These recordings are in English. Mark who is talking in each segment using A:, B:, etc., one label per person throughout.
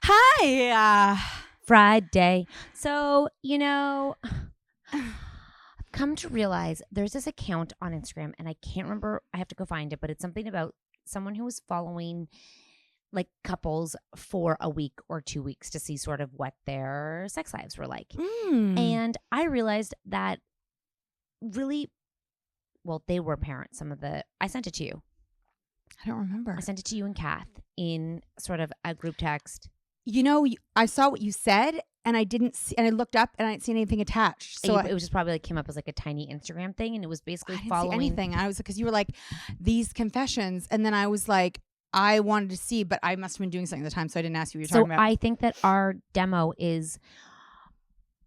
A: Hi.
B: Friday. So, I've come to realize there's this account on Instagram and I can't remember. I have to go find it, but it's something about someone who was following like couples for a week or 2 weeks to see sort of what their sex lives were like. And I realized that really, well, they were parents. I sent it to you.
A: I don't remember.
B: I sent it to you and Kath in sort of a group text.
A: I saw what you said, and I didn't see, and I looked up, and I didn't see anything attached. So
B: it was just probably came up as like a tiny Instagram thing, and it was basically
A: I didn't
B: following
A: see anything. I was because you were like these confessions, and then I was like, I wanted to see, but I must have been doing something at the time, so I didn't ask you what you're talking about.
B: I think that our demo is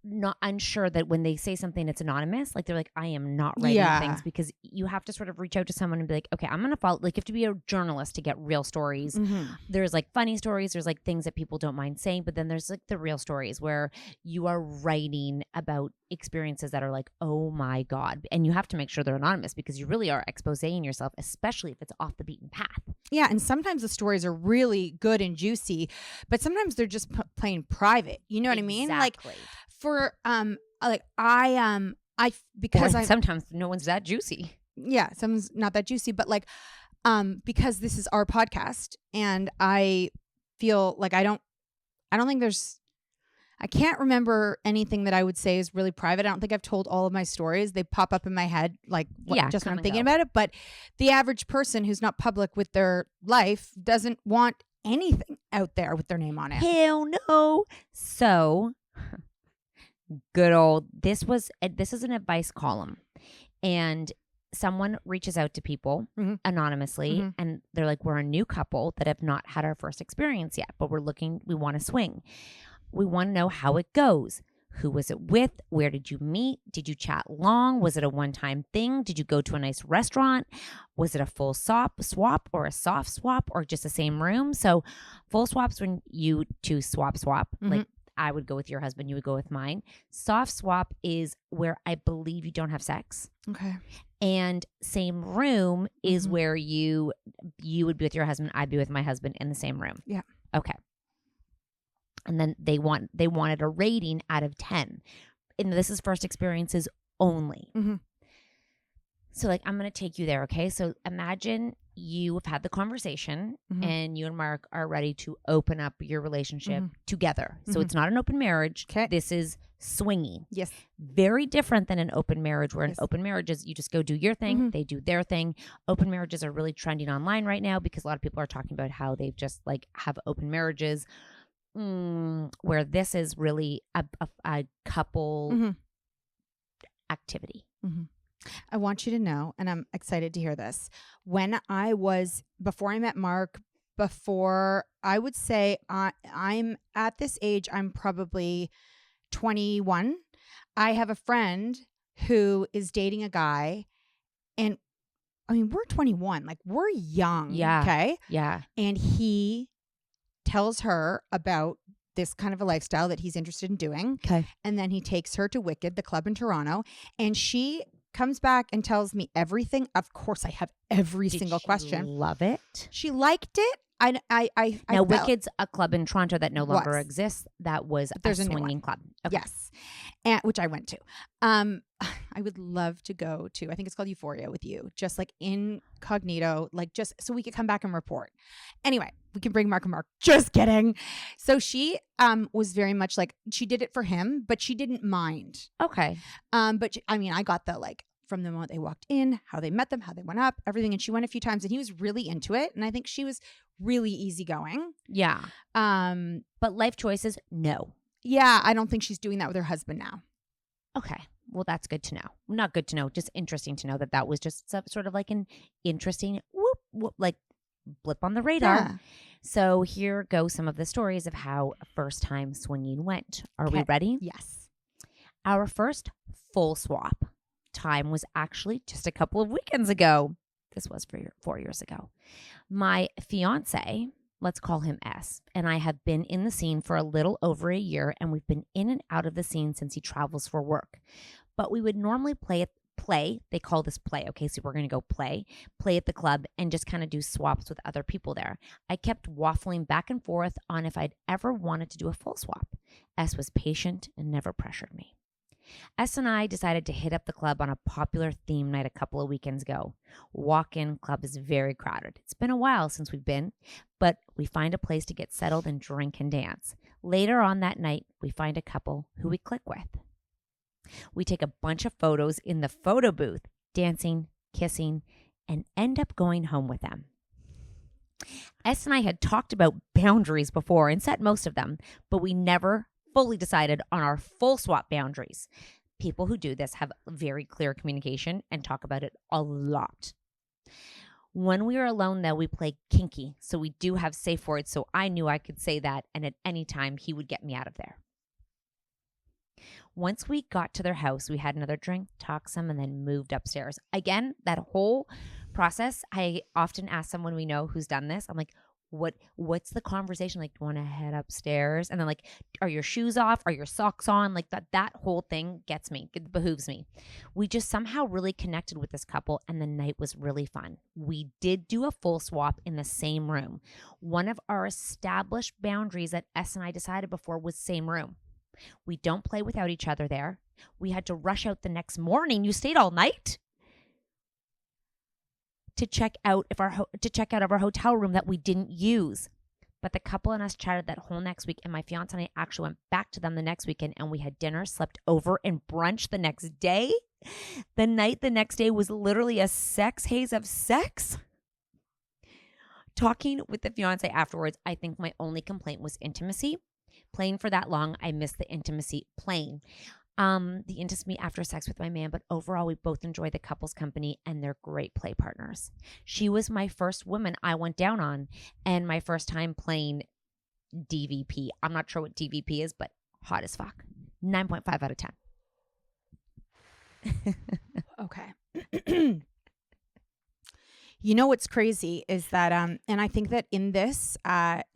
B: not unsure that when they say something it's anonymous, like they're like, I am not writing things, because you have to sort of reach out to someone and be like, okay, I'm gonna follow, like you have to be a journalist to get real stories. There's like funny stories, there's like things that people don't mind saying, but then there's like the real stories where you are writing about experiences that are like, oh my God, and you have to make sure they're anonymous because you really are exposing yourself, especially if it's off the beaten path.
A: Yeah, and sometimes the stories are really good and juicy, but sometimes they're just plain private. You know what I mean? Like for
B: sometimes no one's that juicy.
A: Yeah, someone's not that juicy, but like because this is our podcast, and I feel like I can't remember anything that I would say is really private. I don't think I've told all of my stories. They pop up in my head just when I'm thinking about it. But the average person who's not public with their life doesn't want anything out there with their name on it.
B: Hell no. So good old, this is an advice column, and someone reaches out to people anonymously, and they're like, we're a new couple that have not had our first experience yet, but we want to swing. We want to know how it goes. Who was it with? Where did you meet? Did you chat long? Was it a one-time thing? Did you go to a nice restaurant? Was it a full swap or a soft swap or just the same room? So full swaps when you two swap. Like I would go with your husband, you would go with mine. Soft swap is where I believe you don't have sex.
A: Okay.
B: And same room is where you would be with your husband, I'd be with my husband in the same room.
A: Yeah.
B: Okay. And then they wanted a rating out of 10. And this is first experiences only. So like, I'm going to take you there, okay? So imagine you have had the conversation and you and Mark are ready to open up your relationship together. So it's not an open marriage.
A: Okay.
B: This is swinging.
A: Yes.
B: Very different than an open marriage, where an open marriage is you just go do your thing, they do their thing. Open marriages are really trending online right now because a lot of people are talking about how they've just like have open marriages. Where this is really a couple activity.
A: I want you to know, and I'm excited to hear this. Before I met Mark, I would say I'm at this age, I'm probably 21. I have a friend who is dating a guy, and I mean, we're 21, like we're young.
B: Yeah.
A: Okay.
B: Yeah.
A: And he tells her about this kind of a lifestyle that he's interested in doing.
B: Okay.
A: And then he takes her to Wicked, the club in Toronto, and she comes back and tells me everything. Of course, I have every single question.
B: Love it.
A: She liked it.
B: Now, Wicked's a club in Toronto that no longer exists. That was a swinging club.
A: Okay. Yes. Which I went to. I would love to go to, I think it's called Euphoria, with you, just like incognito, like just so we could come back and report. Anyway, we can bring Mark and Mark. Just kidding. So she was very much like, she did it for him, but she didn't mind.
B: Okay.
A: But I got the like, from the moment they walked in, how they met them, how they went up, everything. And she went a few times and he was really into it. And I think she was really easygoing.
B: Yeah. But life choices, no.
A: Yeah. I don't think she's doing that with her husband now.
B: Okay. Well, that's good to know. Not good to know, just interesting to know that was just sort of like an interesting whoop, like blip on the radar.
A: Yeah.
B: So here go some of the stories of how first time swinging went. Are we ready?
A: Yes.
B: Our first full swap time was actually just a couple of weekends ago. This was 4 years ago. My fiance, let's call him S, and I have been in the scene for a little over a year, and we've been in and out of the scene since he travels for work. But we would normally play play. They call this play. Okay, so we're going to go play at the club and just kind of do swaps with other people there. I kept waffling back and forth on if I'd ever wanted to do a full swap. S was patient and never pressured me. S and I decided to hit up the club on a popular theme night a couple of weekends ago. Walk-in club is very crowded. It's been a while since we've been, but we find a place to get settled and drink and dance. Later on that night, we find a couple who we click with. We take a bunch of photos in the photo booth, dancing, kissing, and end up going home with them. S and I had talked about boundaries before and set most of them, but we never fully decided on our full swap boundaries. People who do this have very clear communication and talk about it a lot. When we are alone, though, we play kinky, so we do have safe words, so I knew I could say that, and at any time, he would get me out of there. Once we got to their house, we had another drink, talked some, and then moved upstairs. Again, that whole process, I often ask someone we know who's done this. I'm like, what's the conversation like? Do you want to head upstairs? And then like, are your shoes off? Are your socks on? Like that whole thing gets me. It behooves me. We just somehow really connected with this couple, and the night was really fun. We did do a full swap in the same room. One of our established boundaries that S and I decided before was same room. We don't play without each other there. We had to rush out the next morning. You stayed all night to check out of our hotel room that we didn't use. But the couple and us chatted that whole next week, and my fiance and I actually went back to them the next weekend, and we had dinner, slept over, and brunch the next day. The night the next day was literally a sex haze of sex. Talking with the fiance afterwards, I think my only complaint was intimacy. Playing for that long, I missed the intimacy playing. The intimacy after sex with my man, but overall we both enjoy the couple's company and they're great play partners. She was my first woman I went down on, and my first time playing DVP. I'm not sure what DVP is, but hot as fuck. 9.5 out of 10.
A: Okay. You know what's crazy is that, and I think that in this,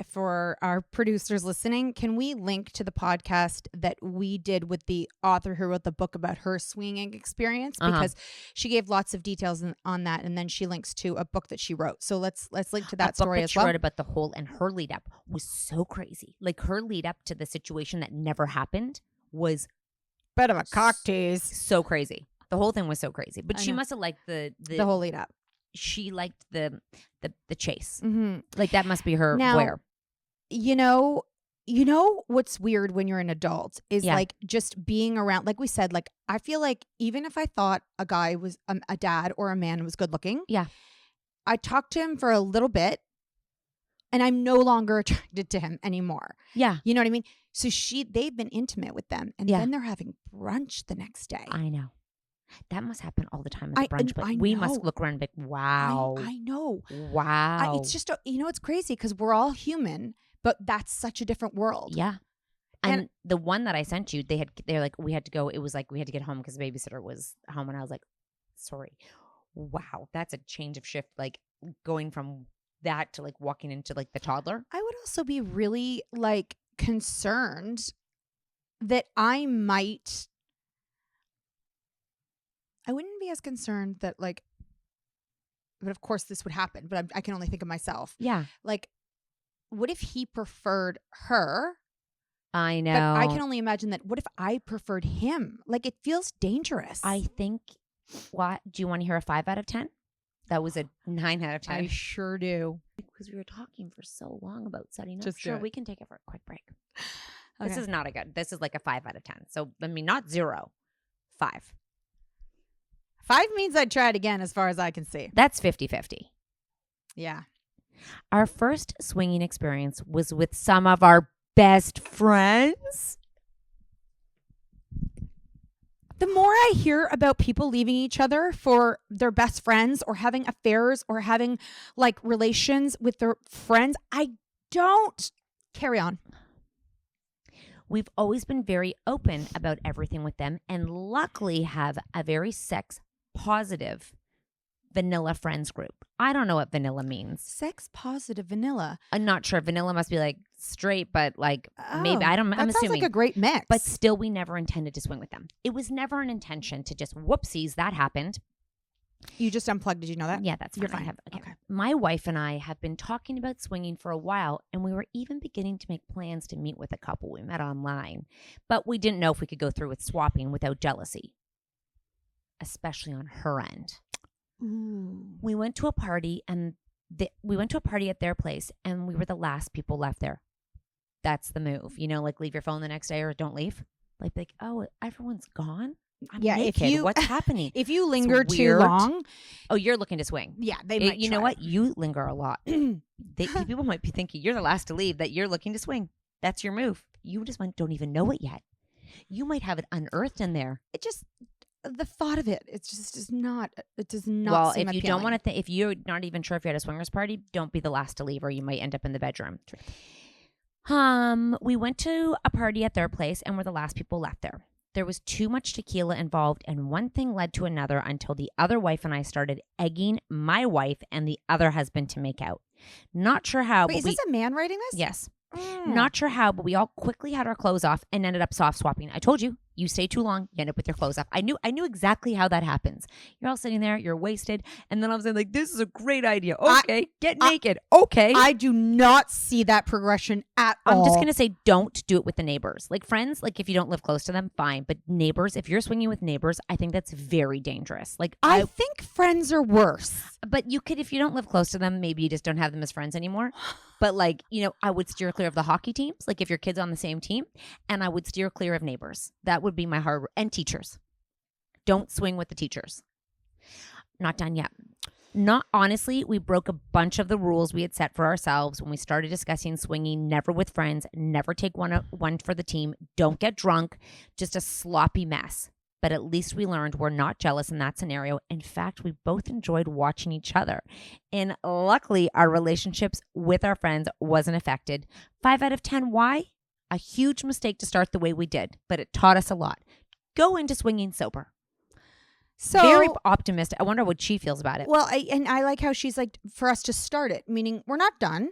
A: for our producers listening, can we link to the podcast that we did with the author who wrote the book about her swinging experience? Because she gave lots of details on that, and then she links to a book that she wrote. So let's link to that story as well.
B: She wrote about the whole, and her lead up was so crazy. Like her lead up to the situation that never happened was
A: bit of a cock tease.
B: So crazy. The whole thing was so crazy. But she must have liked the
A: whole lead up.
B: She liked the chase.
A: Mm-hmm.
B: Like that must be her
A: now,
B: wear.
A: You know what's weird when you're an adult is like just being around, like we said, like I feel like even if I thought a guy was a dad or a man was good looking, I talked to him for a little bit and I'm no longer attracted to him anymore.
B: Yeah.
A: You know what I mean? So they've been intimate with them, and then they're having brunch the next day.
B: I know. That must happen all the time at the brunch, but we must look around and be like, wow.
A: I know.
B: Wow.
A: It's just, it's crazy because we're all human, but that's such a different world.
B: Yeah. And the one that I sent you, they're like, we had to go. It was like, we had to get home because the babysitter was home. And I was like, sorry. Wow. That's a change of shift. Like going from that to like walking into like the toddler.
A: I would also be really like concerned that I wouldn't be as concerned that like, but of course this would happen, but I can only think of myself.
B: Yeah.
A: Like, what if he preferred her?
B: I know.
A: But I can only imagine that. What if I preferred him? Like, it feels dangerous.
B: I think, do you want to hear a 5 out of 10? That was a 9 out of 10.
A: I sure do.
B: Because we were talking for so long about setting up.
A: Just
B: sure, we can take it for a quick break.
A: Okay.
B: This is not a good. This is like a 5 out of 10. So, I mean, not 0, 5.
A: 5 means I'd try it again as far as I can see.
B: That's 50-50.
A: Yeah.
B: Our first swinging experience was with some of our best friends.
A: The more I hear about people leaving each other for their best friends or having affairs or having like relations with their friends, I don't carry on.
B: We've always been very open about everything with them and luckily have a very sex positive vanilla friends group. I don't know what vanilla means.
A: Sex positive vanilla.
B: I'm not sure. Vanilla must be like straight, but like maybe I'm
A: That sounds
B: assuming
A: like a great mix.
B: But still, we never intended to swing with them. It was never an intention to just whoopsies. That happened.
A: You just unplugged. Did you know that?
B: Yeah, that's fine.
A: You're fine.
B: Okay. My wife and I have been talking about swinging for a while, and we were even beginning to make plans to meet with a couple we met online. But we didn't know if we could go through with swapping without jealousy, especially on her end.
A: Ooh.
B: We went to a party, and we went to a party at their place, and we were the last people left there. That's the move. You know, like leave your phone the next day or don't leave. Like oh, everyone's gone? I'm naked. What's happening?
A: If you linger too long.
B: Oh, you're looking to swing.
A: Yeah, they might
B: You know what? You linger a lot. People might be thinking you're the last to leave, that you're looking to swing. That's your move. You just don't even know it yet. You might have it unearthed in there.
A: It just, the thought of it, it does not seem
B: Well, if you
A: appealing.
B: don't want to if you're not even sure if you're at a swingers party, don't be the last to leave or you might end up in the bedroom. We went to a party at their place and we're the last people left there. There was too much tequila involved, and one thing led to another until the other wife and I started egging my wife and the other husband to make out. Not sure how.
A: Wait, is this a man writing this?
B: Yes. Not sure how, but we all quickly had our clothes off and ended up soft swapping. I told you, you stay too long, you end up with your clothes off. I knew exactly how that happens. You're all sitting there, you're wasted, and then I was like, this is a great idea. Okay, get naked. Okay.
A: I do not see that progression at all.
B: I'm just going to say don't do it with the neighbors. Like friends, like if you don't live close to them, fine. But neighbors, if you're swinging with neighbors, I think that's very dangerous. Like
A: I think friends are worse.
B: But you could, if you don't live close to them, maybe you just don't have them as friends anymore. But like, you know, I would steer clear of the hockey teams, like if your kid's on the same team, and I would steer clear of neighbors. That would be my hard, and teachers. Don't swing with the teachers. Not done yet. Not honestly, we broke a bunch of the rules we had set for ourselves when we started discussing swinging. Never with friends, never take one for the team, don't get drunk, just a sloppy mess. But at least we learned we're not jealous in that scenario. In fact, we both enjoyed watching each other. And luckily, our relationships with our friends wasn't affected. 5 out of 10. Why? A huge mistake to start the way we did, but it taught us a lot. Go into swinging sober. So very optimistic. I wonder what she feels about it.
A: Well, I like how she's like, for us to start it, meaning we're not done.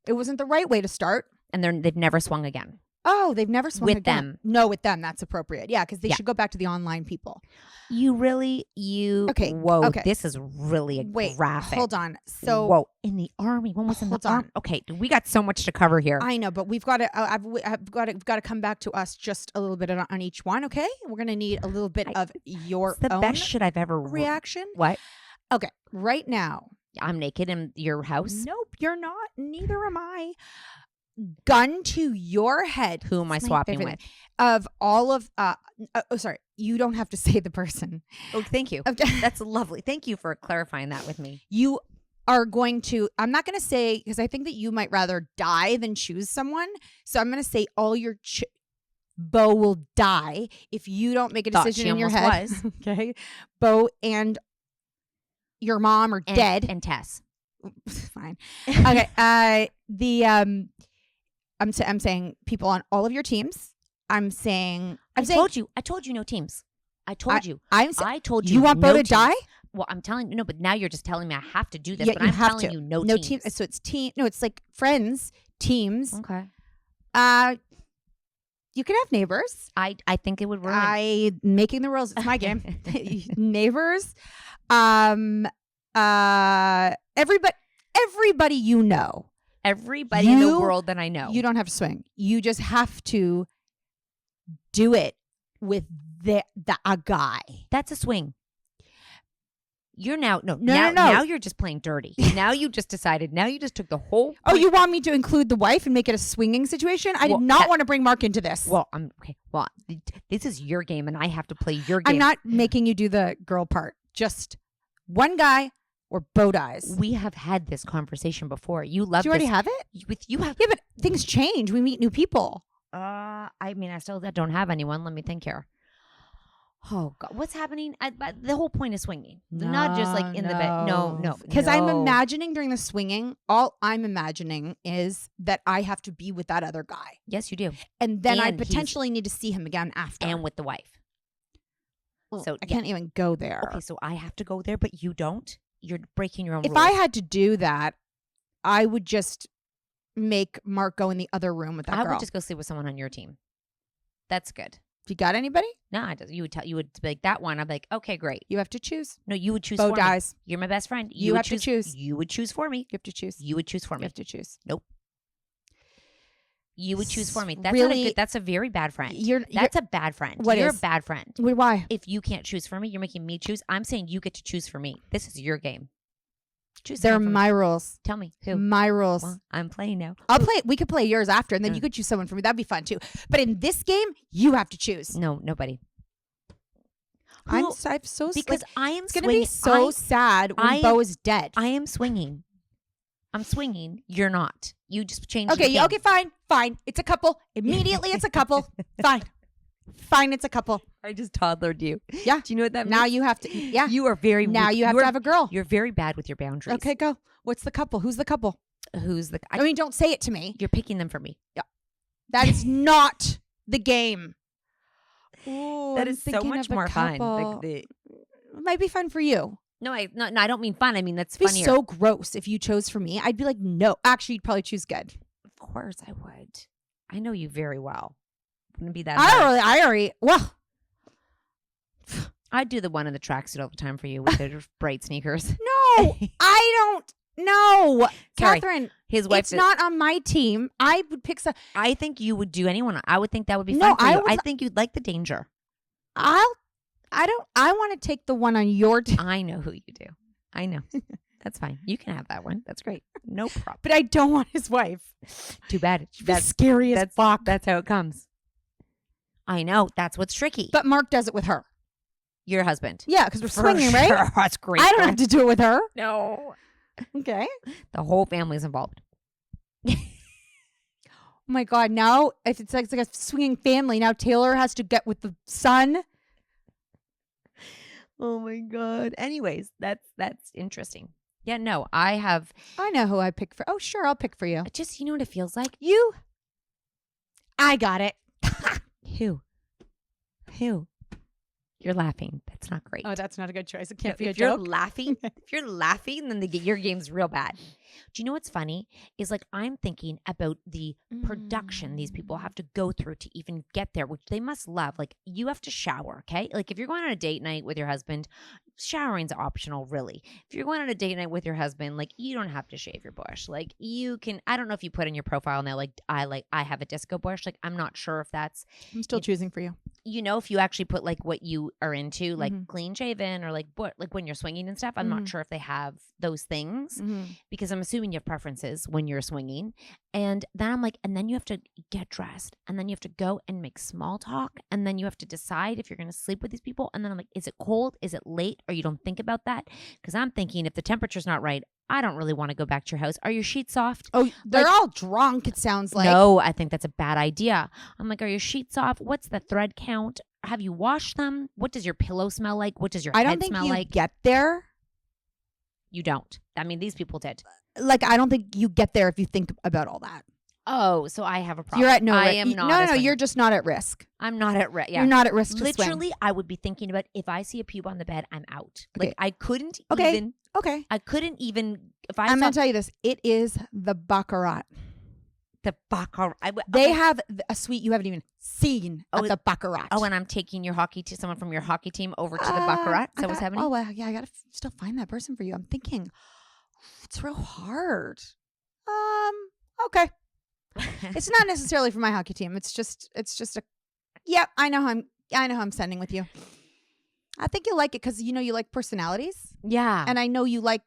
A: It wasn't the right way to start.
B: And they've never swung again.
A: Oh, they've never swung
B: with
A: again.
B: them.
A: No, with them, that's appropriate. Yeah, because they should go back to the online people.
B: Okay. Whoa, okay. This is really graphic.
A: Hold on. So,
B: whoa, in the army. When was in the army? Okay, we got so much to cover here.
A: I know, but we've got to. I've got to come back to us just a little bit on each one. Okay, we're gonna need a little bit of your
B: the best shit I've ever
A: reaction.
B: What?
A: Okay, right now
B: I'm naked in your house.
A: Nope, you're not. Neither am I. Gun to your head.
B: Who am I swapping with?
A: Of all of sorry, you don't have to say the person.
B: Oh, thank you. That's lovely. Thank you for clarifying that with me.
A: You are going to, I'm not going to say, because I think that you might rather die than choose someone. So I'm going to say all your Bo will die if you don't make a decision in your head. Okay. Bo and your mom are dead.
B: And Tess.
A: Fine. Okay. I'm saying people on all of your teams. I told
B: you no teams. I told you.
A: I
B: told you.
A: You want Bo to die?
B: Well, I'm telling you, no, but now you're just telling me I have to do this.
A: Yeah,
B: but I'm telling you no teams.
A: So it's team. No, it's like friends, teams.
B: Okay.
A: You can have neighbors.
B: I think it would ruin.
A: Making the rules. It's my game. Neighbors. Everybody you know.
B: Everybody in the world that I know.
A: You don't have to swing. You just have to do it with a guy.
B: That's a swing. You're now no.
A: Now
B: you're just playing dirty. Now you just decided. Now you just took the whole point.
A: Oh, you want me to include the wife and make it a swinging situation? I did not want to bring Mark into this.
B: Well, okay. Well, this is your game, and I have to play your game.
A: I'm not making you do the girl part. Just one guy or Bo dies.
B: We have had this conversation before. You love.
A: Do you already have it?
B: With you have.
A: Yeah, but things change. We meet new people.
B: I mean, I still don't have anyone. Let me think here. Oh God, what's happening? The whole point is swinging, not just like in the bed. No,
A: because I'm imagining during the swinging, all I'm imagining is that I have to be with that other guy.
B: Yes, you do,
A: and then I potentially need to see him again after,
B: and with the wife. So
A: I can't even go there.
B: Okay, so I have to go there, but you don't? You're breaking your own
A: If
B: rules.
A: I had to do that, I would just make Mark go in the other room with that girl.
B: I would just go sleep with someone on your team. That's good.
A: You got anybody?
B: No, I don't. You would be like that one. I'm like, okay, great.
A: You have to choose.
B: No, you would choose
A: Bo
B: for
A: dies.
B: me. You're my best friend.
A: You
B: would
A: have to choose.
B: You would choose for me.
A: You have to choose.
B: You would choose for
A: You
B: me.
A: have to choose.
B: Nope. You would choose for me. That's
A: Really?
B: not a good. That's a very bad friend. That's a bad friend.
A: What
B: You're
A: is?
B: a bad friend.
A: Wait, why?
B: If you can't choose for me, you're making me choose. I'm saying you get to choose for me. This is your game. Choose
A: They're
B: someone for me.
A: my rules.
B: Tell me who.
A: My rules.
B: Well, I'm playing now.
A: I'll play. We could play yours after, and then you could choose someone for me. That'd be fun too. But in this game, you have to choose.
B: No, nobody.
A: I'm so
B: because I am.
A: It's gonna be so sad when Bo is dead.
B: I am swinging. I'm swinging. You're not. You just changed.
A: Okay.
B: the game.
A: Okay. Fine. It's a couple. Immediately, it's a couple. Fine. It's a couple.
B: I just toddlered you.
A: Yeah.
B: Do you know what that means?
A: Now you have to. Yeah.
B: You are very.
A: Now you have to have a girl.
B: You're very bad with your boundaries.
A: Okay. Go. What's the couple? Who's the couple?
B: Who's the?
A: I mean, don't say it to me.
B: You're picking them for me.
A: Yeah. That is not the game. Ooh,
B: that
A: I'm
B: is so
A: thinking
B: much
A: of a
B: more fun.
A: couple. It might be fun for you.
B: No, I don't mean fun. I mean that's
A: It'd
B: funnier.
A: be so gross if you chose for me. I'd be like, no. Actually, you'd probably choose good.
B: Of course I would. I know you very well. Wouldn't be that.
A: I already. Well,
B: I'd do the one in the tracksuit all the time for you with the bright sneakers.
A: no, I don't. No,
B: Sorry.
A: Catherine.
B: His wife.
A: It's not on my team. I would pick some.
B: I think you would do anyone. I would think that would be
A: No,
B: fun for you.
A: I
B: I think you'd like the danger.
A: I want to take the one on your team.
B: I know who you do. I know. That's fine. You can have that one. That's great. No problem.
A: But I don't want his wife.
B: Too bad.
A: That's scary as fuck.
B: That's how it comes. I know. That's what's tricky.
A: But Mark does it with her.
B: Your husband.
A: Yeah, because we're
B: For
A: swinging, right?
B: sure. That's great.
A: I don't have to do it with her.
B: No.
A: Okay.
B: The whole family's involved.
A: Oh my God. Now, if it's like a swinging family, now Taylor has to get with the son.
B: Oh my God. Anyways, that's interesting. Yeah, no, I
A: know who I pick for. Oh, sure. I'll pick for you.
B: just, you know what it feels like?
A: You. I got it.
B: Who? You're laughing. That's not great.
A: Oh, that's not a good choice. It can't be a
B: if you're
A: joke.
B: laughing, then your game's real bad. Do you know what's funny? Is like I'm thinking about the production these people have to go through to even get there, which they must love. Like you have to shower, okay? Like if you're going on a date night with your husband, showering's optional, really. If you're going on a date night with your husband, like you don't have to shave your bush. Like you can. I don't know if you put in your profile now, like I have a disco bush. Like I'm not sure if that's.
A: I'm still choosing for you.
B: You know, if you actually put like what you are into, like clean shaven or like when you're swinging and stuff, I'm not sure if they have those things because I'm assuming you have preferences when you're swinging. And then I'm like, and then you have to get dressed and then you have to go and make small talk. And then you have to decide if you're going to sleep with these people. And then I'm like, is it cold? Is it late? Or you don't think about that? Because I'm thinking if the temperature's not right, I don't really want to go back to your house. Are your sheets soft?
A: Oh, they're all drunk, it sounds like.
B: No, I think that's a bad idea. I'm like, are your sheets soft? What's the thread count? Have you washed them? What does your pillow smell like? What does your head smell like?
A: Get there.
B: You don't. I mean, these people did.
A: Like, I don't think you get there if you think about all that.
B: Oh, so I have a problem.
A: You're at no risk.
B: I am not.
A: No, you're just not at risk.
B: I'm not at risk. Yeah.
A: You're not at risk to
B: Literally,
A: swing.
B: I would be thinking about if I see a pube on the bed, I'm out.
A: Okay.
B: Like I couldn't
A: Okay.
B: even.
A: Okay.
B: I couldn't even. If
A: I'm going to tell you this. It is the Baccarat.
B: the baccarat.
A: They have a suite you haven't even seen at the Baccarat.
B: Oh, and I'm taking your someone from your hockey team over to the Baccarat. Is that what's happening?
A: Oh, well, yeah, I got to still find that person for you. I'm thinking, it's real hard. Okay. It's not necessarily for my hockey team. It's just a, yep, I know how I'm sending with you. I think you'll like it because you like personalities.
B: Yeah.
A: And I know you like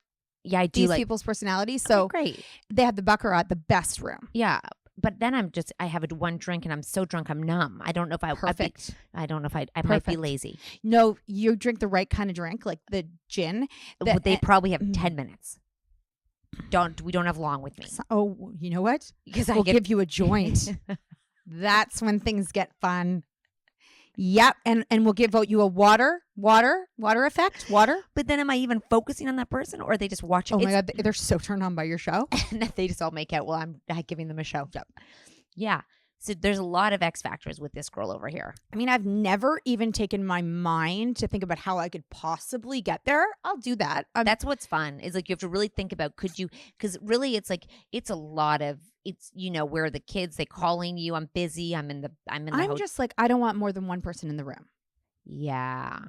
B: I do
A: these people's personalities. So
B: great.
A: They have the Baccarat, the best room.
B: Yeah. But then I have one drink and I'm so drunk I'm numb. I don't know if
A: Perfect.
B: I don't know if I might be lazy.
A: No, you drink the right kind of drink, like the gin.
B: They probably have 10 minutes. We don't have long with me.
A: Oh, you know what?
B: Because
A: we'll give you a joint. That's when things get fun. Yep, and we'll give out you a water effect. Water.
B: But then am I even focusing on that person or are they just watching?
A: Oh my God, they're so turned on by your show.
B: And they just all make out while I'm giving them a show.
A: Yep.
B: Yeah. So there's a lot of X factors with this girl over here.
A: I mean, I've never even taken my mind to think about how I could possibly get there. I'll do that.
B: That's what's fun. Is like you have to really think about could you, because really it's like it's a lot of it's where are the kids, they calling you, I'm busy, I'm
A: just like I don't want more than one person in the room.
B: Yeah.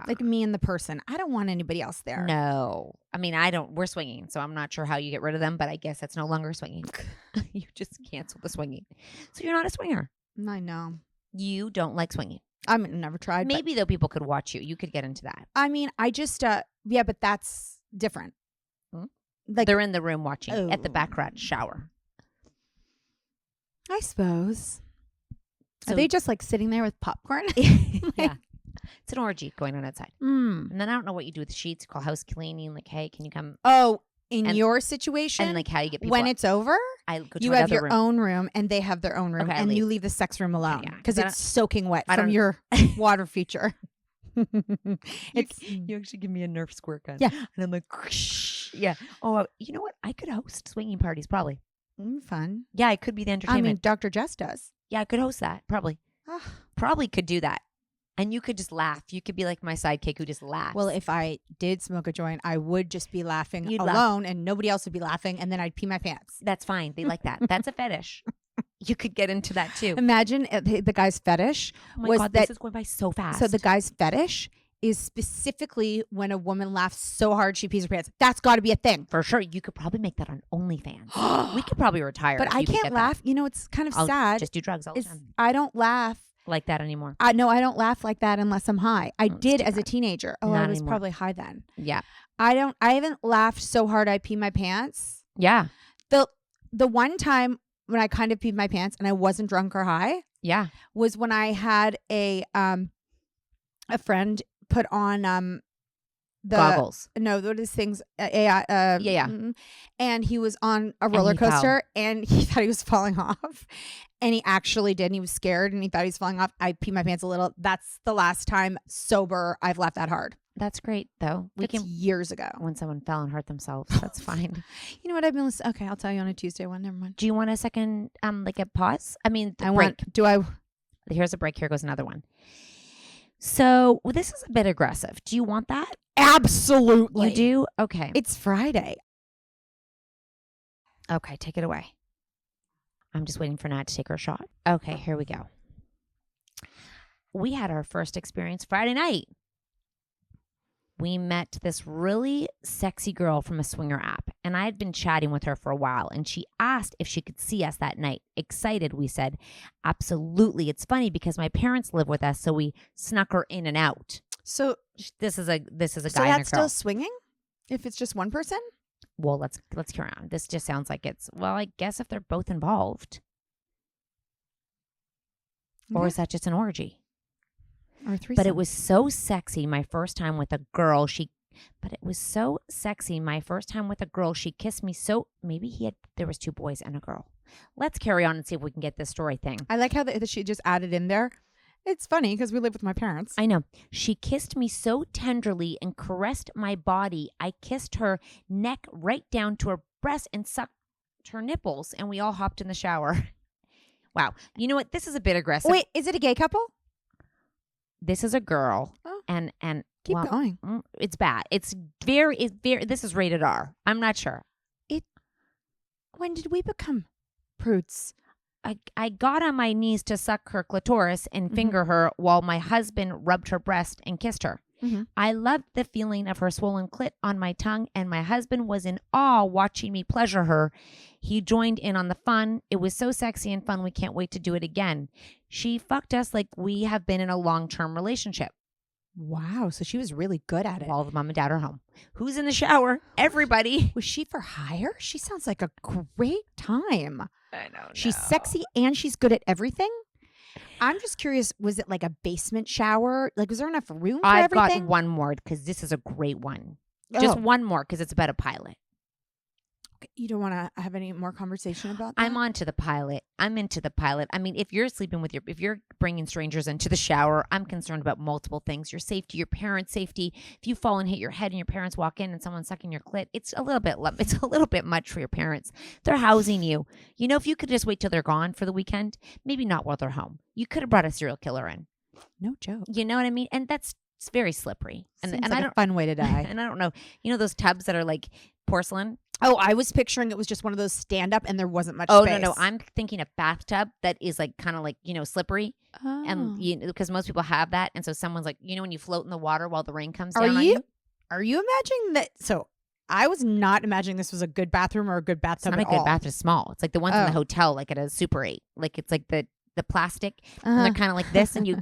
A: Like me and the person. I don't want anybody else there.
B: No. I mean, we're swinging, so I'm not sure how you get rid of them, but I guess that's no longer swinging. You just cancel the swinging. So you're not a swinger.
A: I know.
B: You don't like swinging.
A: I've never tried.
B: Maybe though people could watch you. You could get into that.
A: I mean, I just, but that's different.
B: Like they're in the room watching at the baccarat shower.
A: I suppose.
B: So,
A: are they just like sitting there with popcorn?
B: Yeah. It's an orgy going on outside. And then I don't know what you do with the sheets. You call house cleaning. Like, hey, can you come?
A: Oh, your situation?
B: And like how you get people.
A: When it's over, you have your own room and they have their own room.
B: Okay,
A: and you leave the sex room alone. Because it's soaking wet from your water feature.
B: You actually give me a Nerf squirt gun.
A: Yeah.
B: And I'm like, yeah. Oh, you know what? I could host swinging parties probably.
A: Fun.
B: Yeah, I could be the entertainment.
A: I mean, Dr. Jess does.
B: Yeah, I could host that probably. Probably could do that. And you could just laugh. You could be like my sidekick who just laughs.
A: Well, if I did smoke a joint, I would just be laughing alone and nobody else would be laughing. And then I'd pee my pants.
B: That's fine. They like that. That's a fetish. You could get into that too.
A: Imagine the guy's fetish
B: was God, this is going by so fast.
A: So the guy's fetish is specifically when a woman laughs so hard she pees her pants. That's got to be a thing.
B: For sure. You could probably make that on OnlyFans. We could probably retire.
A: But I can't laugh. That. It's kind of sad.
B: Just do drugs all the time.
A: I don't laugh
B: like that anymore.
A: I don't laugh like that unless I'm high. I did as a teenager. Oh,
B: Not
A: I was
B: anymore.
A: probably high then.
B: Yeah.
A: I haven't laughed so hard I pee my pants.
B: Yeah.
A: The one time when I kind of peed my pants and I wasn't drunk or high.
B: Yeah.
A: Was when I had a friend put on the
B: goggles.
A: No, what is things? Yeah. And he was on a roller coaster and he thought he was falling off. And he actually did. And he was scared and he thought he was falling off. I peed my pants a little. That's the last time sober I've laughed that hard.
B: That's great, though.
A: Years ago.
B: When someone fell and hurt themselves. That's fine.
A: You know what I've been listening? Okay, I'll tell you on a Tuesday one. Never mind.
B: Do you want a second, like a pause? I mean, Here's a break. Here goes another one. So this is a bit aggressive. Do you want that?
A: Absolutely.
B: You do? Okay.
A: It's Friday.
B: Okay, take it away. I'm just waiting for Nat to take her shot. Okay, here we go. We had our first experience Friday night. We met this really sexy girl from a swinger app, and I had been chatting with her for a while, and she asked if she could see us that night. Excited, we said, absolutely. It's funny because my parents live with us, so we snuck her in and out.
A: So
B: this is a guy and a girl.
A: So that's still swinging? If it's just one person?
B: Well, let's carry on. This just sounds like I guess if they're both involved. Okay. Or is that just an orgy?
A: Or threesome.
B: But it was so sexy my first time with a girl. She kissed me so. Maybe there was two boys and a girl. Let's carry on and see if we can get this story thing.
A: I like how she just added in there. It's funny because we live with my parents.
B: I know. She kissed me so tenderly and caressed my body. I kissed her neck right down to her breast and sucked her nipples, and we all hopped in the shower. Wow. You know what? This is a bit aggressive.
A: Wait, is it a gay couple?
B: This is a girl.
A: Oh.
B: And
A: keep going.
B: It's bad. It's very this is rated R. I'm not sure.
A: When did we become prudes?
B: I got on my knees to suck her clitoris and finger her while my husband rubbed her breast and kissed her. Mm-hmm. I loved the feeling of her swollen clit on my tongue, and my husband was in awe watching me pleasure her. He joined in on the fun. It was so sexy and fun. We can't wait to do it again. She fucked us like we have been in a long-term relationship.
A: Wow. So she was really good at it.
B: While the mom and dad are home. Who's in the shower? Everybody.
A: Was she for hire? She sounds like a great time.
B: I know.
A: She's sexy and she's good at everything. I'm just curious, was it like a basement shower? Like, was there enough room for everything?
B: I've got one more because this is a great one. Just one more because it's about a pilot.
A: You don't want to have any more conversation about that?
B: I'm onto the pilot. I'm into the pilot. I mean, if you're sleeping if you're bringing strangers into the shower, I'm concerned about multiple things. Your safety, your parents' safety. If you fall and hit your head and your parents walk in and someone's sucking your clit, it's a little bit much for your parents. They're housing you. You know, if you could just wait till they're gone for the weekend, maybe not while they're home. You could have brought a serial killer in.
A: No joke.
B: You know what I mean? And it's very slippery.
A: Seems like a fun way to die.
B: And I don't know. You know those tubs that are like porcelain?
A: Oh, I was picturing it was just one of those stand up and there wasn't much
B: space.
A: space.
B: No. I'm thinking a bathtub that is like kind of like, slippery.
A: Oh.
B: And because most people have that. And so someone's like, when you float in the water while the rain comes down on you.
A: Are you imagining that? So I was not imagining this was a good bathroom or a good bathtub.
B: It's not a good bathroom. It's small. It's like the ones in the hotel, like at a Super 8. Like it's like the plastic, and they're kind of like this, and you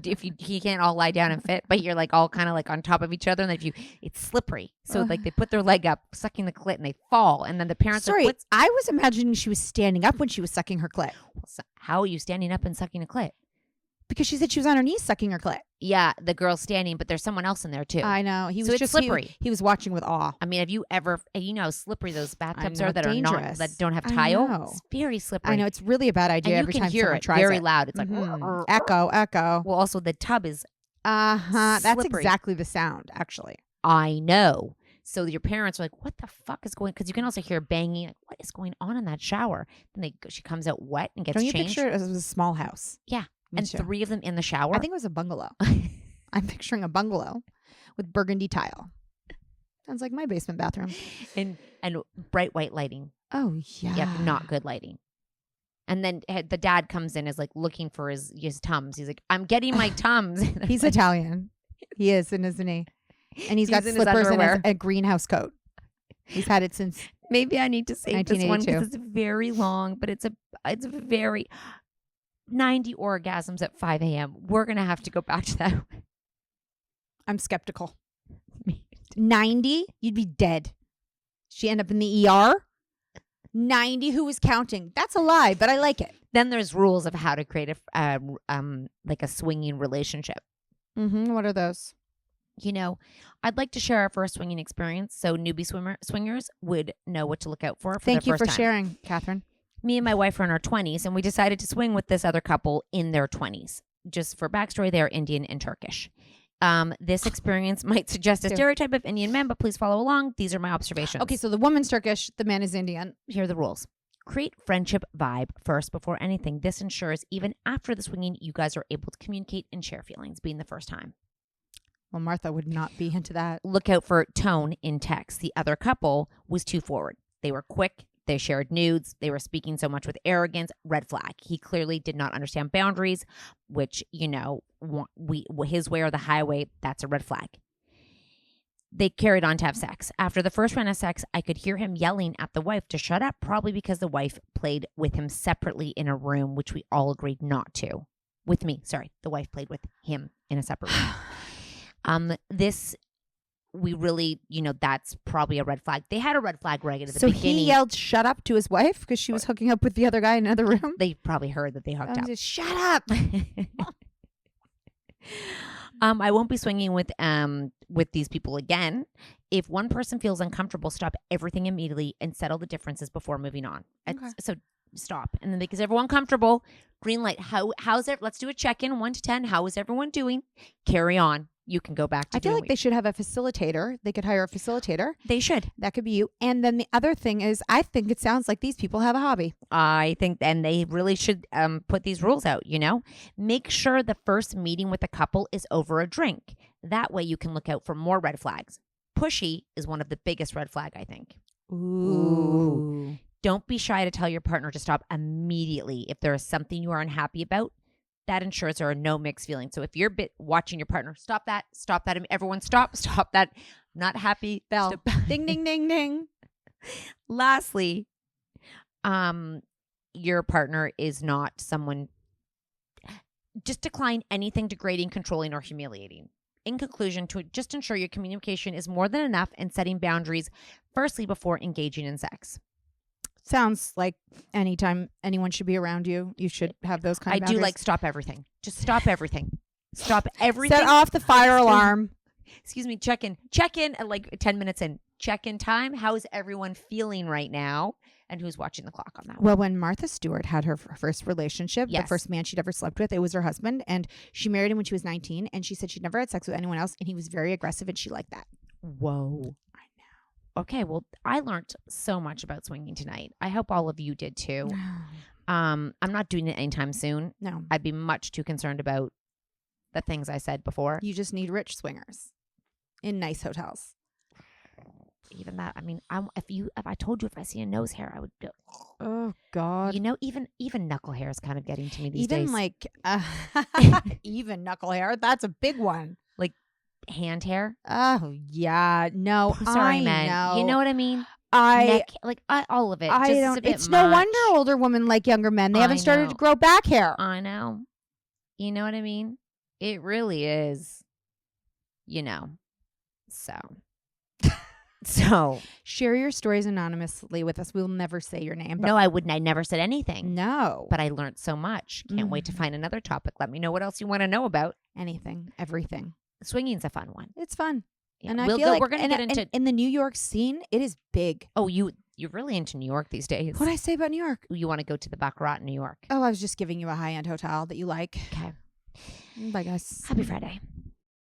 B: can't all lie down and fit, but you're like all kind of like on top of each other, and it's slippery. So like they put their leg up, sucking the clit, and they fall, and then the parents.
A: Sorry, I was imagining she was standing up when she was sucking her clit.
B: So how are you standing up and sucking a clit?
A: Because she said she was on her knees sucking her clit.
B: Yeah, the girl's standing, but there's someone else in there too.
A: I know. He was
B: just slippery.
A: He was watching with awe.
B: I mean, have you ever? You know how slippery those bathtubs are that
A: dangerous.
B: are not that don't have tile. It's very slippery.
A: I know. It's really a bad idea.
B: And
A: every
B: you can
A: time
B: hear
A: someone
B: it
A: tries
B: very
A: it.
B: loud. It's like
A: echo.
B: Well, also the tub is
A: That's
B: slippery.
A: exactly the sound. Actually,
B: I know. So your parents are like, "What the fuck is going?" Because you can also hear banging. Like, what is going on in that shower? Then she comes out wet and gets
A: Don't you
B: changed.
A: picture it as a small house?
B: Yeah, and 3 of them in the shower.
A: I think it was a bungalow. I'm picturing a bungalow with burgundy tile. Sounds like my basement bathroom.
B: And bright white lighting.
A: Oh yeah.
B: Yep, not good lighting. And then the dad comes in, is like looking for his Tums. He's like, "I'm getting my Tums."
A: He's Italian. He is, isn't he? And he's got slippers and a greenhouse coat. He's had it since.
B: Maybe I need to save this one because it's very long, but it's very 90 orgasms at 5 a.m. We're gonna have to go back to that.
A: I'm skeptical. 90? You'd be dead. She end up in the ER? 90? Who was counting? That's a lie, but I like it.
B: Then there's rules of how to create like a swinging relationship.
A: Mm-hmm. What are those?
B: I'd like to share our first swinging experience so newbie swingers would know what to look out for
A: Thank you
B: their first
A: for
B: time.
A: sharing, Catherine.
B: Me and my wife are in our 20s, and we decided to swing with this other couple in their 20s. Just for backstory, they are Indian and Turkish. This experience might suggest a stereotype of Indian men, but please follow along. These are my observations.
A: Okay, so the woman's Turkish, the man is Indian.
B: Here are the rules. Create friendship vibe first before anything. This ensures even after the swinging, you guys are able to communicate and share feelings, being the first time.
A: Well, Martha would not be into that.
B: Look out for tone in text. The other couple was too forward. They were quick. They shared nudes. They were speaking so much with arrogance. Red flag. He clearly did not understand boundaries, which, his way or the highway, that's a red flag. They carried on to have sex. After the first round of sex, I could hear him yelling at the wife to shut up, probably because the wife played with him separately in a room, which we all agreed not to. With me, sorry. The wife played with him in a separate room. We really, that's probably a red flag. They had a red flag right at the beginning. So
A: he yelled, "Shut up" to his wife because she was hooking up with the other guy in another room?
B: They probably heard that they hooked up.
A: Just, "Shut up."
B: I won't be swinging with these people again. If one person feels uncomfortable, stop everything immediately and settle the differences before moving on. Okay. So stop. And then because everyone comfortable, green light. How's it? Let's do a check-in, 1 to 10. How is everyone doing? Carry on. You can go back to
A: I feel like they should have a facilitator. They could hire a facilitator.
B: They should.
A: That could be you. And then the other thing is, I think it sounds like these people have a hobby.
B: I think, and they really should put these rules out, Make sure the first meeting with a couple is over a drink. That way you can look out for more red flags. Pushy is one of the biggest red flag, I think.
A: Ooh.
B: Don't be shy to tell your partner to stop immediately if there is something you are unhappy about. That ensures there are no mixed feelings. So if you're watching your partner, stop that. Everyone stop that. I'm not happy.
A: Bell. Ding, ding, ding, ding.
B: Lastly, your partner is not someone. Just decline anything degrading, controlling, or humiliating. In conclusion, to just ensure your communication is more than enough and setting boundaries, firstly, before engaging in sex.
A: Sounds like anytime anyone should be around you, you should have those kind of boundaries.
B: I do like stop everything. Just stop everything. Stop everything.
A: Set off the fire alarm.
B: Excuse me. Check in at like 10 minutes in. check-in time. How's everyone feeling right now? And who's watching the clock on that one?
A: Well, when Martha Stewart had her first relationship, the
B: Yes.
A: first man she'd ever slept with, it was her husband. And she married him when she was 19. And she said she'd never had sex with anyone else. And he was very aggressive and she liked that.
B: Whoa.
A: I know.
B: Okay, well, I learned so much about swinging tonight. I hope all of you did too. I'm not doing it anytime soon.
A: No.
B: I'd be much too concerned about the things I said before.
A: You just need rich swingers in nice hotels.
B: Even that, I mean, if I told you if I see a nose hair, I would go.
A: Oh God.
B: You know, even knuckle hair is kind of getting to me these
A: Even
B: days.
A: like even knuckle hair. That's a big one.
B: Like hand hair.
A: Oh yeah. No.
B: Sorry,
A: I
B: man.
A: know.
B: You know what I mean?
A: I
B: All of it.
A: I
B: just
A: don't.
B: a bit
A: It's no
B: much.
A: wonder older women like younger men. They
B: I
A: haven't started
B: know.
A: to grow back hair.
B: I know. You know what I mean? It really is. You know. So
A: Share your stories anonymously with us. We'll never say your name. But
B: no, I wouldn't. I never said anything.
A: No.
B: But I learned so much. Can't wait to find another topic. Let me know what else you want to know about.
A: Anything, everything.
B: Swinging's a fun one.
A: It's fun.
B: Yeah,
A: And I
B: we'll
A: feel
B: go,
A: like
B: we're going to get into.
A: in the New York scene, it is big.
B: Oh, you're really into New York these days.
A: What did I say about New York?
B: You want to go to the Baccarat in New York?
A: Oh, I was just giving you a high-end hotel that you like.
B: Okay.
A: Bye, guys.
B: Happy Friday.